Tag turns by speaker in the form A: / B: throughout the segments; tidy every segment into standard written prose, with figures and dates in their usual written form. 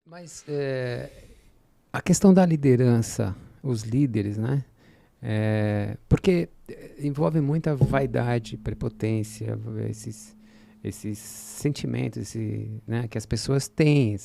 A: Mas a questão da liderança, os líderes, né? Porque envolve muita vaidade, prepotência, esses sentimentos, né, que as pessoas têm.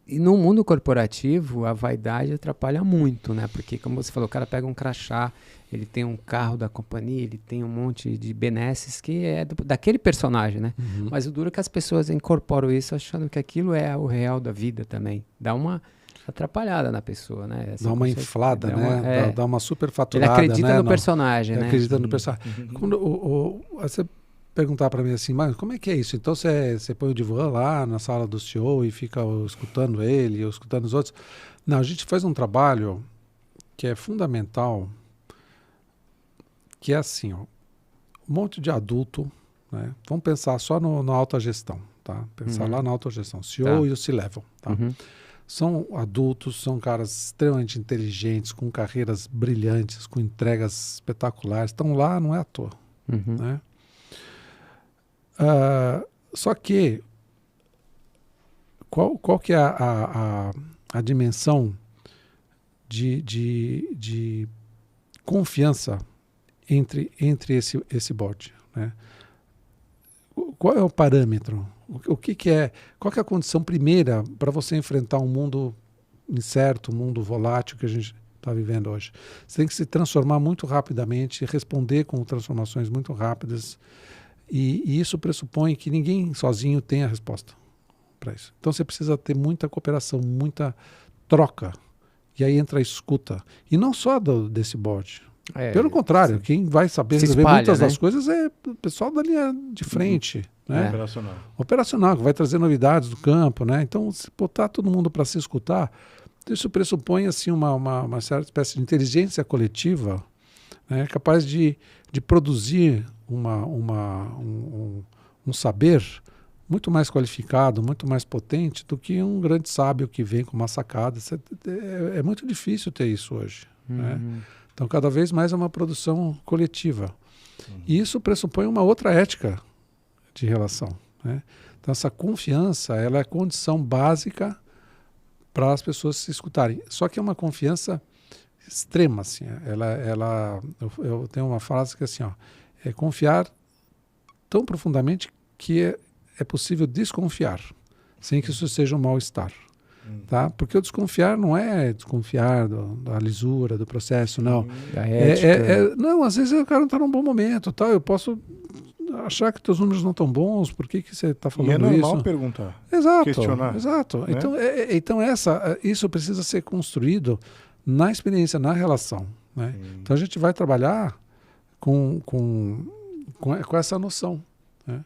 A: E no mundo corporativo, a vaidade atrapalha muito, né? Porque, como você falou, o cara pega um crachá, ele tem um carro da companhia, ele tem um monte de benesses que é daquele personagem, né?
B: Uhum.
A: Mas o duro é que as pessoas incorporam isso achando que aquilo é o real da vida também. Dá uma atrapalhada na pessoa, né? Essa
B: Dá uma
A: consciência-
B: inflada,
A: dá
B: né?
A: uma- é.
B: Dá uma
A: Ele
B: superfaturada,
A: acredita
B: né?
A: no personagem,
B: Ele
A: né?
B: acredita no personagem. Quando você perguntar para mim assim, mas como é que é isso? Então você põe o divã lá na sala do CEO e fica escutando ele, ou escutando os outros. Não, a gente faz um trabalho que é fundamental, que é assim, ó, um monte de adulto, né? Vamos pensar só na autogestão, tá? Pensar lá na autogestão, CEO e o C-Level, tá?
A: Uhum.
B: São adultos, são caras extremamente inteligentes, com carreiras brilhantes, com entregas espetaculares, estão lá, não é à toa,
A: Uhum.
B: né? Só que qual que é a dimensão de confiança entre esse board, né? Qual é o parâmetro? Qual que é a condição primeira para você enfrentar um mundo incerto, um mundo volátil que a gente está vivendo hoje? Você tem que se transformar muito rapidamente, responder com transformações muito rápidas, e isso pressupõe que ninguém sozinho tem a resposta para isso. Então você precisa ter muita cooperação, muita troca, e aí entra a escuta. E não só desse board. Pelo contrário,
A: sim.
B: quem vai saber
A: Se
B: resolver
A: espalha,
B: muitas
A: né?
B: das coisas é o pessoal da linha de frente, né?
C: Operacional.
B: Operacional, que vai trazer novidades do campo, né? Então, se botar todo mundo para se escutar, isso pressupõe assim uma certa espécie de inteligência coletiva, né? Capaz de produzir um saber muito mais qualificado, muito mais potente do que um grande sábio que vem com uma sacada. É muito difícil ter isso hoje, né? Então, cada vez mais é uma produção coletiva. E isso pressupõe uma outra ética de relação, né? Então, essa confiança, ela é a condição básica para as pessoas se escutarem. Só que é uma confiança extrema, assim. Eu tenho uma frase que é assim, ó, é confiar tão profundamente que é possível desconfiar, sem que isso seja um mal-estar. Tá? Porque o desconfiar não é desconfiar da lisura, do processo, não.
A: Da ética.
B: Não, às vezes o cara não está num bom momento, tá? Eu posso achar que teus números não estão bons, por que você está falando isso?
C: E é normal perguntar,
B: Exato,
C: questionar.
B: exato.
C: Né?
B: Então isso precisa ser construído na experiência, na relação, né? Então a gente vai trabalhar com essa noção, né?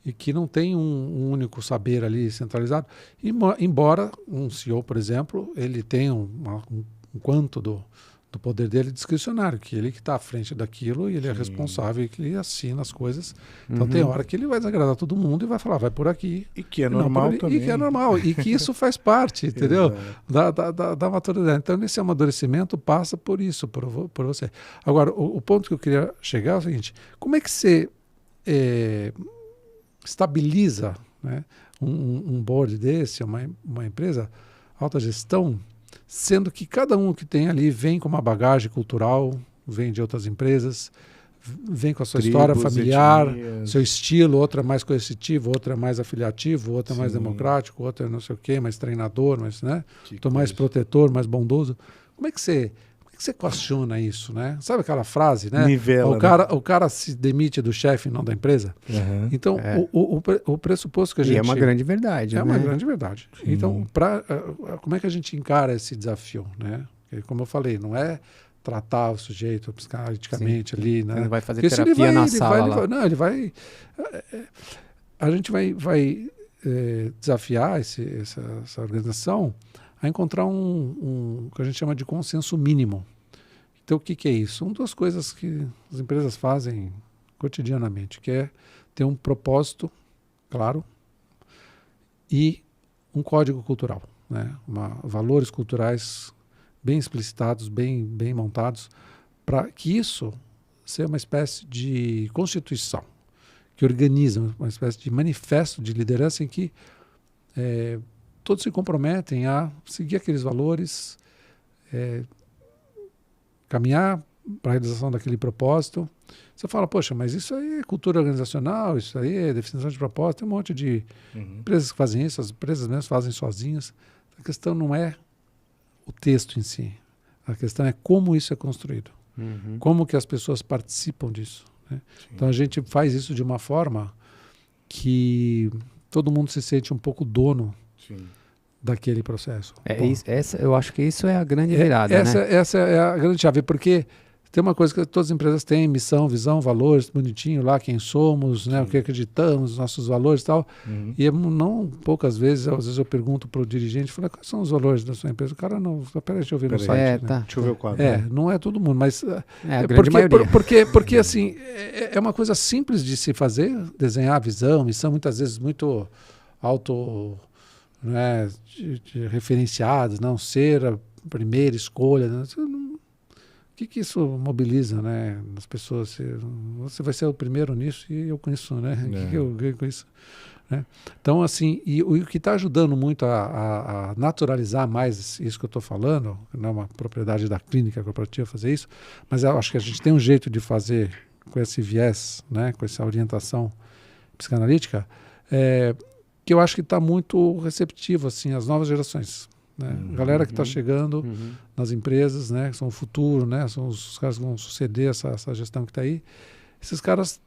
B: E que não tem um único saber ali centralizado, embora um CEO, por exemplo, ele tenha um quanto do poder dele discricionário, que ele que está à frente daquilo e ele é responsável e que ele assina as coisas. Então tem hora que ele vai desagradar todo mundo e vai falar, vai por aqui.
C: E que é normal também.
B: E que é normal, e que isso faz parte, entendeu? Da maturidade. Então esse amadurecimento passa por isso, por você. Agora, o ponto que eu queria chegar é o seguinte, como é que você estabiliza, né, um board desse, uma empresa, alta gestão, sendo que cada um que tem ali vem com uma bagagem cultural, vem de outras empresas, vem com a sua história familiar,
C: etnias.
B: seu estilo, outra é mais coercitivo, outra é mais afiliativo, outra é mais democrático, outra é não sei o quê, mais treinador, né? Tô mais protetor, mais bondoso. Como é que você questiona isso, né? Sabe aquela frase, né?
C: Nivela,
B: o cara se demite do chefe, não da empresa. Então, o pressuposto que a gente...
A: E é uma grande verdade,
B: É
A: né?
B: uma grande verdade. Então, como é que a gente encara esse desafio, né? Porque, como eu falei, não é tratar o sujeito psicanaliticamente ali, né?
A: Você não vai fazer
B: Porque
A: terapia na sala lá.
B: Não, ele vai... A gente vai desafiar essa organização a encontrar um que a gente chama de consenso mínimo. Então, o que é isso? São duas coisas que as empresas fazem cotidianamente, que é ter um propósito claro e um código cultural, né? Valores culturais bem explicitados, bem montados, para que isso seja uma espécie de constituição que organiza, uma espécie de manifesto de liderança em que todos se comprometem a seguir aqueles valores, caminhar para a realização daquele propósito. Você fala, poxa, mas isso aí é cultura organizacional, isso aí é definição de propósito, tem um monte de empresas que fazem isso, as empresas mesmo fazem sozinhas. A questão não é o texto em si, a questão é como isso é construído, como que as pessoas participam disso, né? Então a gente faz isso de uma forma que todo mundo se sente um pouco dono daquele processo.
A: Eu acho que isso é a grande virada, né?
B: Essa é a grande chave, porque tem uma coisa que todas as empresas têm, missão, visão, valores, bonitinho lá, quem somos, né, o que acreditamos, os nossos valores e tal. E não poucas vezes, às vezes eu pergunto para o dirigente, falo, quais são os valores da sua empresa? O cara não, peraí, deixa eu ver no site.
C: Deixa eu ver o quadro.
B: Não é todo mundo, mas...
A: a grande maioria.
B: Porque assim, é uma coisa simples de se fazer, desenhar a visão, missão, muitas vezes muito né, de referenciadas, não ser a primeira escolha, né? O que isso mobiliza, né, nas pessoas? Você vai ser o primeiro nisso e eu com isso, né? O que eu ganho com isso? Né? Então, assim, e o que está ajudando muito a naturalizar mais isso que eu estou falando, não é uma propriedade da clínica corporativa fazer isso, mas eu acho que a gente tem um jeito de fazer com esse viés, né, com essa orientação psicanalítica, que eu acho que está muito receptivo, assim, às novas gerações. Né? Galera que está chegando nas empresas, né, que são o futuro, né, são os caras que vão suceder essa gestão que está aí. Esses caras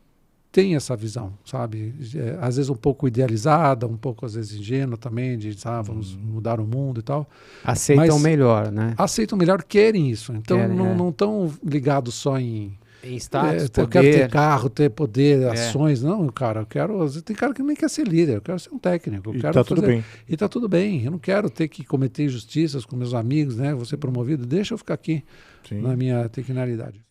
B: têm essa visão, sabe? Às vezes um pouco idealizada, um pouco às vezes ingênua também, de vamos mudar o mundo e tal.
A: Aceitam melhor, né?
B: Aceitam melhor, querem isso. Então não estão ligados só em
A: status,
B: eu quero ter carro, ter poder, ações. Não, cara, eu quero... Tem cara que nem quer ser líder, eu quero ser um técnico.
C: E tá tudo bem.
B: E tá tudo bem. Eu não quero ter que cometer injustiças com meus amigos, né? Vou ser promovido. Deixa eu ficar aqui na minha tecnicalidade.